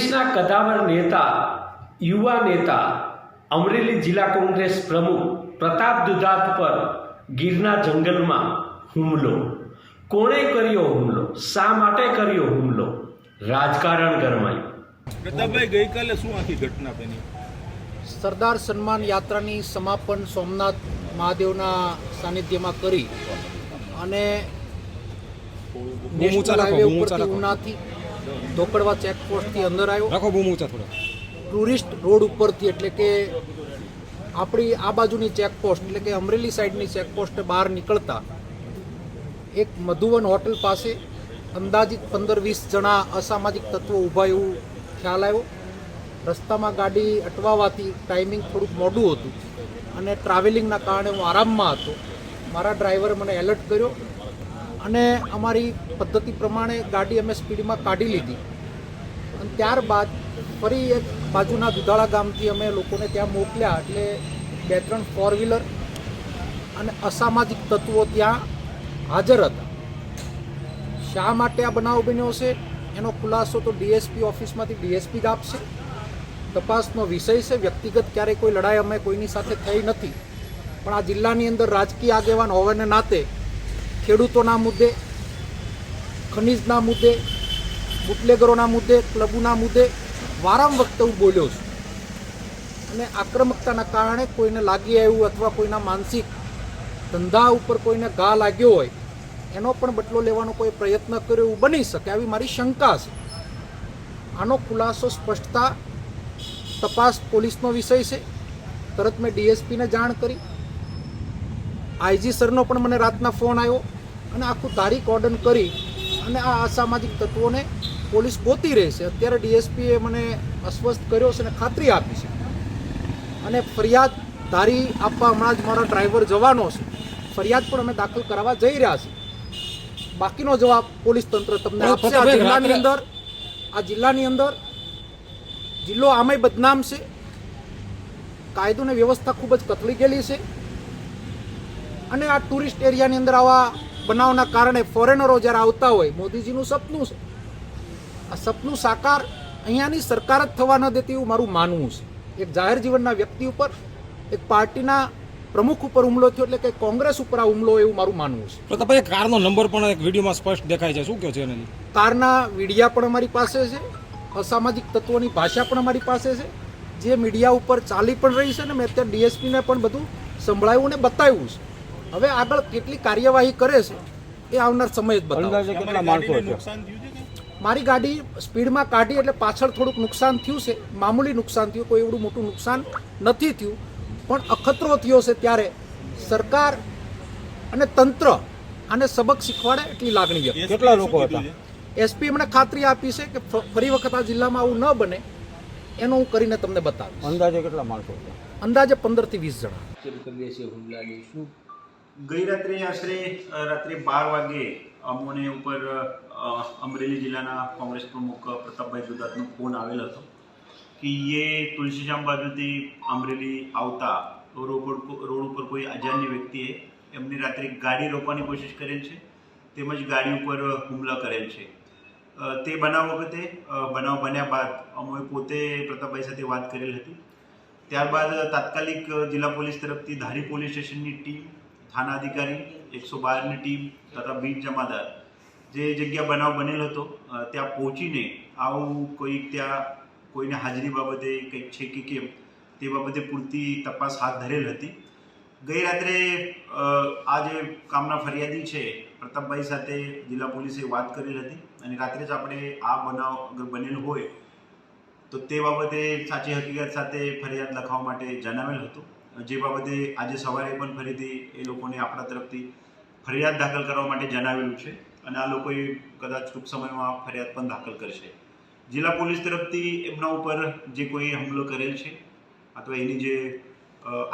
કોંગ્રેસના કદાવર નેતા, યુવા નેતા, અમરેલી જિલ્લા કોંગ્રેસ પ્રમુખ પ્રતાપ દુધાત પર ગીરના જંગલમાં હુમલો. કોણે કર્યો હુમલો? શા માટે કર્યો હુમલો? રાજકારણ ગરમાયું. પ્રતાપભાઈ, ગઈકાલે શું આખી ઘટના બની? સરદાર સન્માન યાત્રાની સમાપન સોમનાથ મહાદેવના સાનિધ્યમાં કરી અને નેશનલ હાઈવે ઉપરથી ઉનાથી ધોકડવા ચેકપોસ્ટથી અંદર આવ્યો. ટુરિસ્ટ રોડ ઉપરથી, એટલે કે આપણી આ બાજુની ચેકપોસ્ટ, એટલે કે અમરેલી સાઈડની ચેકપોસ્ટ બહાર નીકળતા એક મધુવન હોટલ પાસે અંદાજિત 15-20 જણા અસામાજિક તત્વો ઊભા એવું ખ્યાલ આવ્યો. રસ્તામાં ગાડી અટવાવાથી ટાઈમિંગ થોડુંક મોડું હતું અને ટ્રાવેલિંગના કારણે હું આરામમાં હતો. મારા ડ્રાઈવરે મને એલર્ટ કર્યો અને અમારી પદ્ધતિ પ્રમાણે ગાડી અમે સ્પીડમાં કાઢી લીધી. અને ત્યારબાદ ફરી એક બાજુના દુધાળા ગામથી અમે લોકોને ત્યાં મોકલ્યા. એટલે 2-3 ફોર વ્હીલર અને અસામાજિક તત્વો ત્યાં હાજર હતા. શા માટે આ બનાવ બન્યો છે એનો ખુલાસો તો ડીએસપી ઓફિસમાંથી ડીએસપી જ આપશે. તપાસનો વિષય છે. વ્યક્તિગત ક્યારેય કોઈ લડાઈ અમે કોઈની સાથે થઈ નથી, પણ આ જિલ્લાની અંદર રાજકીય આગેવાન હોવાને નાતે ખેડૂતોના મુદ્દે, ખનીજના મુદ્દે, બુટલેગરોના મુદ્દે, ક્લબોના મુદ્દે વારંવાર હું બોલ્યો છું. અને આક્રમકતાના કારણે કોઈને લાગી આવ્યું અથવા કોઈના માનસિક ધંધા ઉપર કોઈને ઘા લાગ્યો હોય એનો પણ બદલો લેવાનો કોઈ પ્રયત્ન કર્યો એવું બની શકે, આવી મારી શંકા છે. આનો ખુલાસો સ્પષ્ટતા તપાસ પોલીસનો વિષય છે. તરત મેં ડીએસપીને જાણ કરી. આઈજી સરનો પણ મને રાતના ફોન આવ્યો અને આખું તારીખ ઓર્ડર કરી અને આ અસામાજિક તત્વોને પોલીસ ગોતી રહી છે. અત્યારે ડીએસપીએ મને અસ્વસ્થ કર્યો છે અને ખાતરી આપી છે. અને ફરિયાદ ધારી આપવા હમણાં જ મારા ડ્રાઈવર જવાનો છે. ફરિયાદ પણ અમે દાખલ કરાવવા જઈ રહ્યા છીએ. બાકીનો જવાબ પોલીસ તંત્ર તમને આપશે. આ જિલ્લાની અંદર જિલ્લો આમે બદનામ છે. કાયદો ને વ્યવસ્થા ખૂબ જ કથળી ગયેલી છે. અને આ ટુરિસ્ટ એરિયાની અંદર આવા બનાવના કારણે ફોરેનરો જ્યારે આવતા હોય, મોદીજીનું સપનું છે, આ સપનું સાકાર અહીંયાની સરકાર જ થવા ન દેતી એવું મારું માનવું છે. એક જાહેર જીવનના વ્યક્તિ ઉપર, એક પાર્ટીના પ્રમુખ ઉપર હુમલો થયો, એટલે કે કોંગ્રેસ ઉપર આ હુમલો એવું મારું માનવું છે. પ્રતાપભાઈ, કારનો નંબર પણ એક વિડીયોમાં સ્પષ્ટ દેખાય છે, શું કહો છો એનાથી? કારના વિડીયા પણ અમારી પાસે છે. અસામાજિક તત્વોની ભાષા પણ અમારી પાસે છે, જે મીડિયા ઉપર ચાલી પણ રહી છે. ને મેં અત્યારે ડીએસપીને પણ બધું સંભળાવ્યું ને બતાવ્યું છે. હવે આગળ કેટલી કાર્યવાહી કરે છે એ આવનાર સમય જ બતાવશે. મારી ગાડી સ્પીડમાં કાઢી એટલે પાછળ થોડુંક નુકસાન થયું છે, મામૂલી નુકસાન થયું, કોઈ એવડું મોટું નુકસાન નથી થયું. પણ અખતરો થયો છે ત્યારે સરકાર અને તંત્ર આને સબક શીખવાડે એટલી લાગણી વ્યક્ત. કેટલા લોકો હતા? એસપી એમણે ખાતરી આપી છે કે ફરી વખત આ જિલ્લામાં આવું ન બને એનો હું કરીને તમને બતાવીશ. અંદાજે કેટલા માણસો હતા? અંદાજે 15-20 જણા. ગઈ રાત્રે આશરે રાત્રે 12 વાગે અમોને ઉપર અમરેલી જિલ્લાના કોંગ્રેસ પ્રમુખ પ્રતાપભાઈ દુધાતનો ફોન આવેલો હતો કે એ તુલસીશ્યામ બાજુથી અમરેલી આવતા રોડ ઉપર કોઈ અજાણ્ય વ્યક્તિએ એમની રાત્રે ગાડી રોકવાની કોશિશ કરેલ છે, તેમજ ગાડી ઉપર હુમલો કરેલ છે. તે બનાવ વખતે બનાવ બન્યા બાદ અમે પોતે પ્રતાપભાઈ સાથે વાત કરેલ હતી. ત્યારબાદ તાત્કાલિક જિલ્લા પોલીસ તરફથી ધારી પોલીસ સ્ટેશનની ટીમ, થાના અધિકારી, 112ની ટીમ તથા બીટ જમાદાર જે જગ્યા બનાવ બનેલો હતો ત્યાં પહોંચીને આવું ત્યાં કોઈને હાજરી બાબતે કંઈક છે કે કેમ તે બાબતે પૂરતી તપાસ હાથ ધરેલ હતી. ગઈ રાત્રે આ જે કામના ફરિયાદી છે પ્રતાપભાઈ સાથે જિલ્લા પોલીસે વાત કરેલ હતી અને રાત્રે જ આપણે આ બનાવ અગર બનેલ હોય તો તે બાબતે સાચી હકીકત સાથે ફરિયાદ લખવા માટે જણાવેલ હતું. જે બાબતે આજે સવારે પણ ફરીથી એ લોકોને આપણા તરફથી ફરિયાદ દાખલ કરવા માટે જણાવેલું છે અને આ લોકોએ કદાચ ટૂંક સમયમાં ફરિયાદ પણ દાખલ કરશે. જિલ્લા પોલીસ તરફથી એમના ઉપર જે કોઈ હુમલો કરેલ છે અથવા એની જે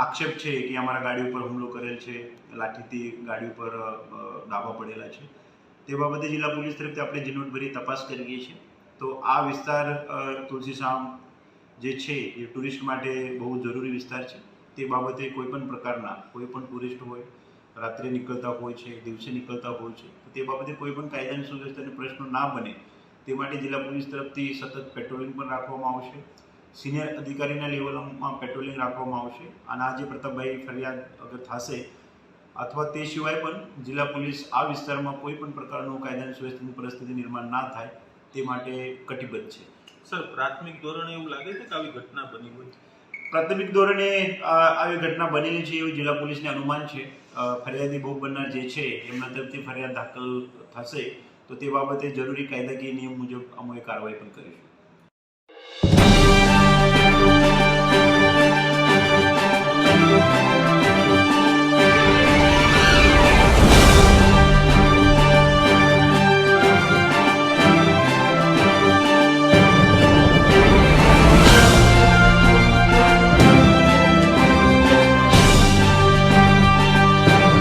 આક્ષેપ છે કે અમારા ગાડી ઉપર હુમલો કરેલ છે, લાઠીથી ગાડી ઉપર ડાબા પડેલા છે, તે બાબતે જિલ્લા પોલીસ તરફથી આપણે ઝીણવટભરી તપાસ કરીએ છીએ. તો આ વિસ્તાર તુલસીશ્યામ જે છે એ ટુરિસ્ટ માટે બહુ જરૂરી વિસ્તાર છે. તે બાબતે કોઈ પણ પ્રકારના કોઈ પણ ટુરિસ્ટ હોય, રાત્રે નીકળતા હોય છે, દિવસે નીકળતા હોય છે, તો તે બાબતે કોઈ પણ કાયદાની સુવ્યવસ્થાને પ્રશ્નો ના બને તે માટે જિલ્લા પોલીસ તરફથી સતત પેટ્રોલિંગ પણ રાખવામાં આવશે. સિનિયર અધિકારીના લેવલમાં પેટ્રોલિંગ રાખવામાં આવશે અને આ જે પ્રતાપભાઈ ફરિયાદ અગર થશે અથવા તે સિવાય પણ જિલ્લા પોલીસ આ વિસ્તારમાં કોઈ પણ પ્રકારનું કાયદા અને સુવ્યવસ્થાની પરિસ્થિતિ નિર્માણ ના થાય તે માટે કટિબદ્ધ છે. સર, પ્રાથમિક ધોરણે એવું લાગે છે કે આવી ઘટના બની હોય? પ્રાથમિક ધોરણે આવી ઘટના બનેલી છે એવું જિલ્લા પોલીસને અનુમાન છે. ફરિયાદી ભોગ બનનાર જે છે એમના તરફથી ફરિયાદ દાખલ થશે તો તે બાબતે જરૂરી કાયદાકીય નિયમ મુજબ અમે કાર્યવાહી પણ કરીશું.